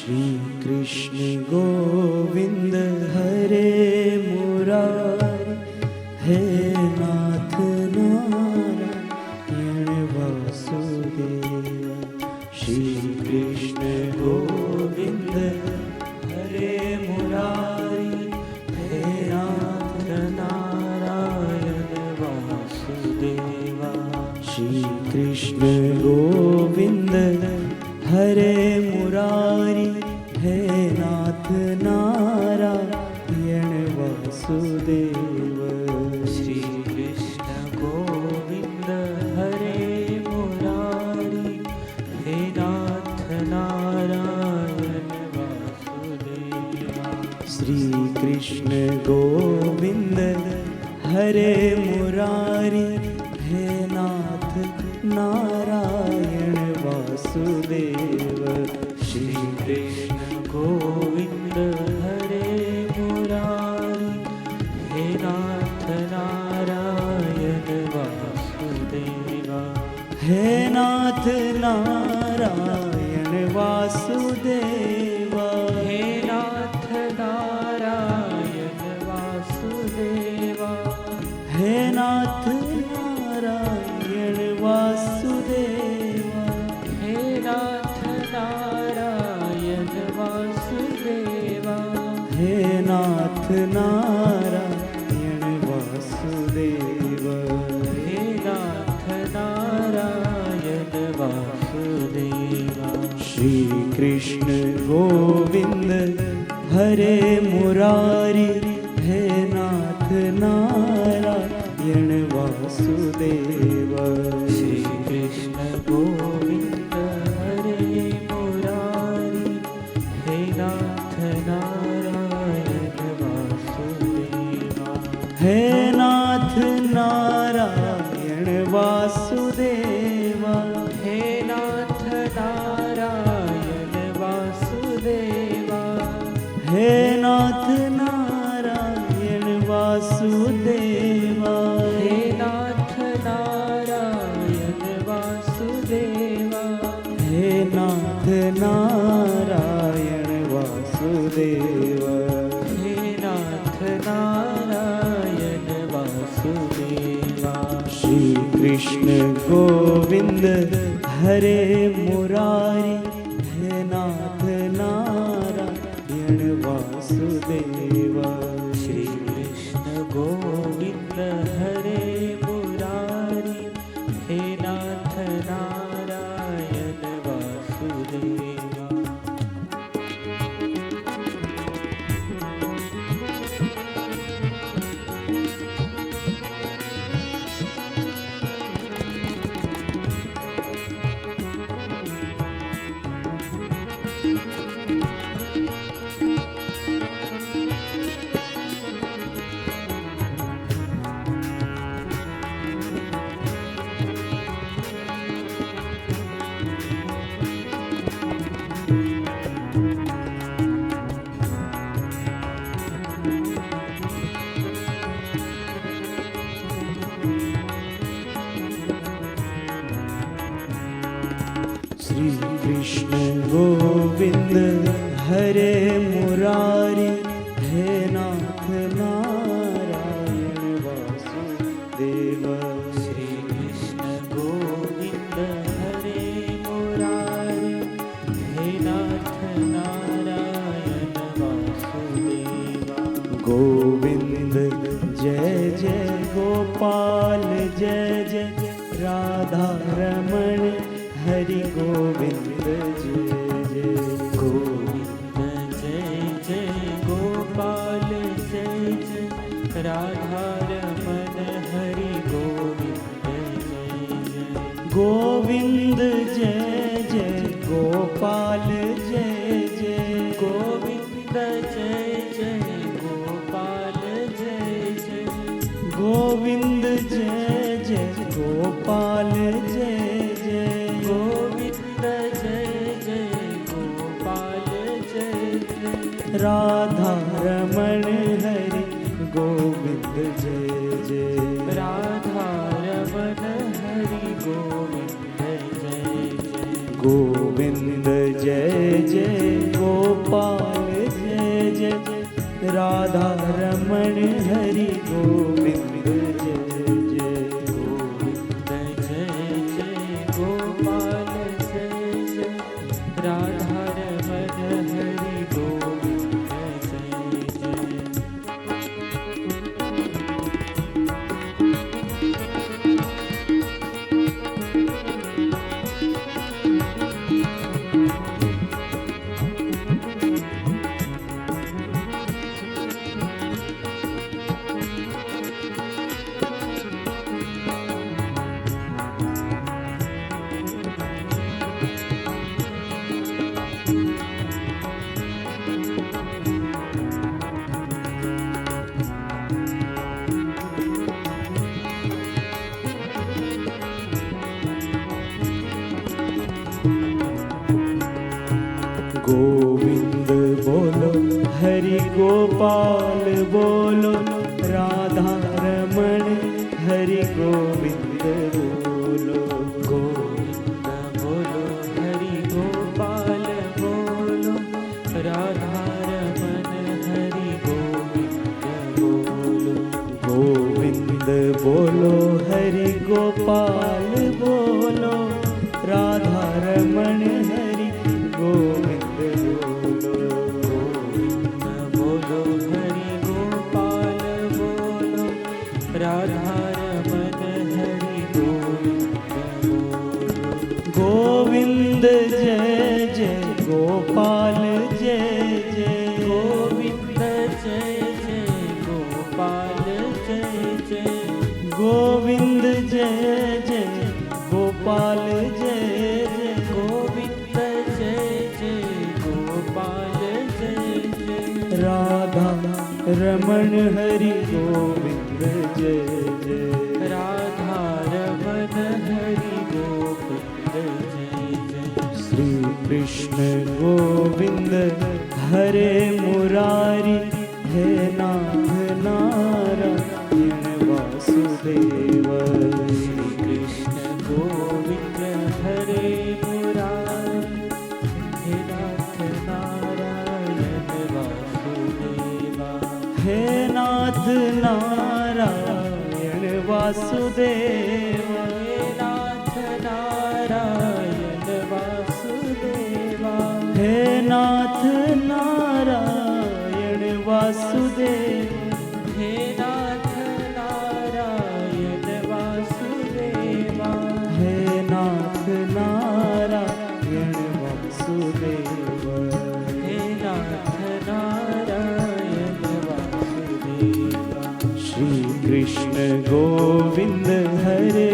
श्री कृष्ण गोविंद हरे मुरारी, हे नाथ नारायण वासुदेव। श्री कृष्ण गोविंद हरे मुरारी, हे नाथ नारायण वासुदेवा। श्री कृष्ण गोविंद हरे मुरारी, हे नाथ नारायण वासुदेव। श्री कृष्ण गोविंद हरे मुरारी, हे नाथ नारायण वासुदेवा। श्री कृष्ण गोविंद हरे मुरारी, हे नाथ नारायण वासुदेव। श्री कृष्ण गोविंद हरे मुरारी, हे नाथ नारायण वासुदेवा। हे नाथ नारायण वासुदेवा। हे नाथ नारायण वासुदेवा। हे नाथ नारायण वासुदेवा। हे नाथ नारायण वासुदेवा। हे नाथ नारायण वासुदेवा। हे नाथ नारायण वासुदेवा। श्री कृष्ण गोविंद हरे मुरारी, हे नाथ नारायण वासुदेवा। श्री कृष्ण गोविंद हरे मुरारी, हे नाथ नारायण वासुदेवा। हे नाथ नारायण वासुदेवा। हे नाथ नारायण वासुदेवा। हे नाथ नारायण वासुदेवा। हे नाथ नारायण वासुदेवा। हे नाथ नारायण वासुदेवा। हे नाथ नारायण वासुदेवा। श्री कृष्ण गोविंद हरे मुरारी, हे नाथ नारायण वासुदेवा। श्री कृष्ण गोविंद हरे मुरारी, हे नाथ नारायण वासुदेवा। श्री कृष्ण गोविंद हरे मुरारी, हे नाथ नारायण वासुदेवा। श्री कृष्ण गोविंद हरे मुरारी, हे नाथ नारायण वासुदेवा। गोविंद जय जय गोपाल, जय जय राधा रमण, हरि गोविंद जय जय। गोविंद जय जय गोपाल, जय जय राधा रमण, हरि गोविंद जय जय। गोविंद जय जय गोपाल, जय जय। गोविंद जय जय गोपाल, जय जय। गोविंद जय जय गोपाल, जय जय। गोविंद जय जय गोपाल, जय जय। राधा रमण हरि गोविंद जय जय। राधा रमण हरि गोविंद जय जय। गोविंद जय जय राधा रमण हरि गोविंद जय जय गोविंद जय जय गोपाल जय जय राधा रमण हरि गोविंद जय जय गोविंद बोलो हरि गोपाल बोलो राधा रमण हरि गोविंद बोलो गोविंद बोलो हरि गोपाल बोलो राधा रमण हरि गोविंद बोलो गोविंद बोलो हरि गोपाल बोलो राधा रमण हरि गोविंद बोलो गोविंद बोलो हरि गोपाल बोलो राधा रमण हरि गोविंद बोलो गोविंद जय जय गोपाल जय जय गोविंद जय जय गोपाल जय जय गोविंद जय जय गोपाल जय जय गोविंद जय जय गोपाल जय जय राधा रमण हरि गोविंद जय जय राधा रमण हरि गोविंद जय जय श्री कृष्ण गोविंद हरे मुरारी हे नाथ नारायण वासुदेव श्री कृष्ण गोविंद हरे मुरारी हे नाथ नारायण वासुदेवा हे नाथ नारायण वासुदेव हे नाथ नारायण वासुदेवा हे नाथ नारायण वासुदेव हे नाथ नारायण वासुदेवा हे नाथ नारायण वासुदेव हे नाथ नारायण वासुदेवा श्री कृष्ण गोविंद हरे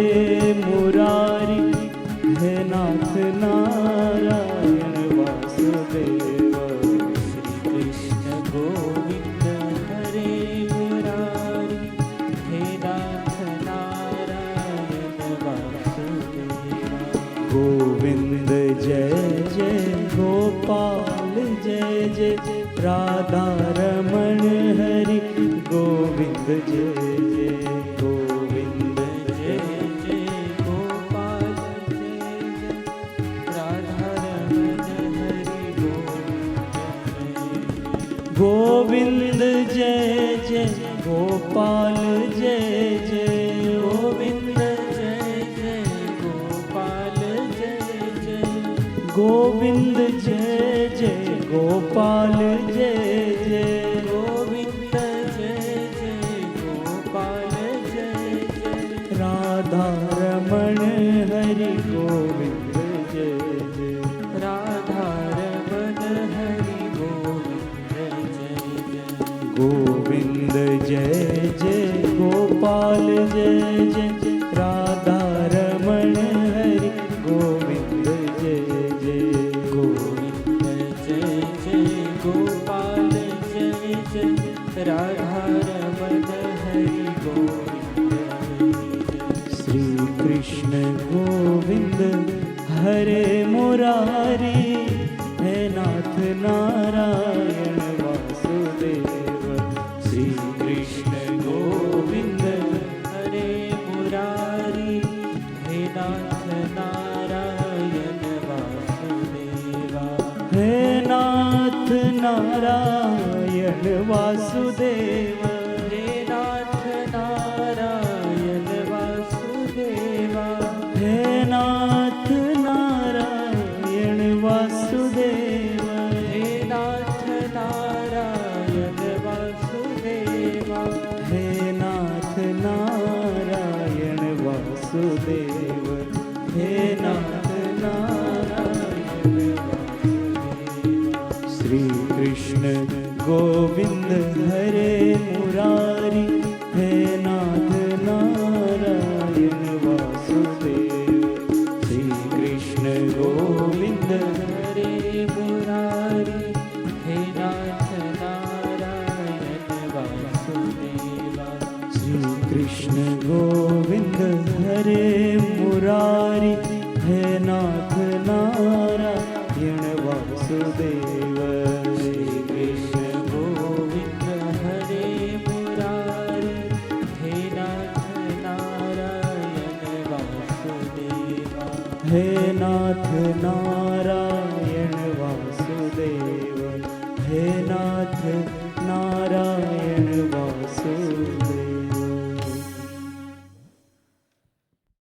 मुरारी हे नाथ नारायण वासुदेव श्री कृष्ण गोविंद हरे मुरारी हे नाथ नारायण वासुदेवा गोविंद जय जय गोपाल जय जय राधा रमण हरि गोविंद जय जय गोविंद जय जय गोपाल जय जय राधा रमण हरि गोविंद जय गोविंद जय जय गोपाल जय जय गोविंद जय जय गोपाल जय जय गोविंद जय जय गोपाल जय जय गोविंद जय जय गोपाल जय जय राधा रमण हरि गोविंद जय जय राधा रमण हरि गोविंद जय जय गोविंद जय जय गोपाल जय जय राधा रमण हरि गोविंद जय जय गोविंद जय जय गोपाल जय जय राधा रमण हरि गोविंद जय श्री कृष्ण गोविंद हरे मुरारी हे नाथ नारायण वासुदेव श्री कृष्ण गोविंद हरे मुरारी हे नाथ नारायण वासुदेवा हे नाथ नारायण वासुदेव हे नाथ नारायण वासुदेवा हे नाथ नारायण वासुदेव हे नाथ नारायण वासुदेवा हे नाथ नारायण वासुदेव हे नाथ नारायण वासुदेव श्री कृष्ण गोविंद हरे मुरारी हे नाथ नारायण वासुदेव श्री कृष्ण गोविंद हरे मुरारी हे नाथ नारायण वासुदेवा श्री कृष्ण गोविंद हरे मुरारी हे नाथ नारायण वासुदेव श्री कृष्ण गोविंद हरे मुरारी हे नाथ नारायण वासुदेवा हे नाथ नारायण वासुदेव हे नाथ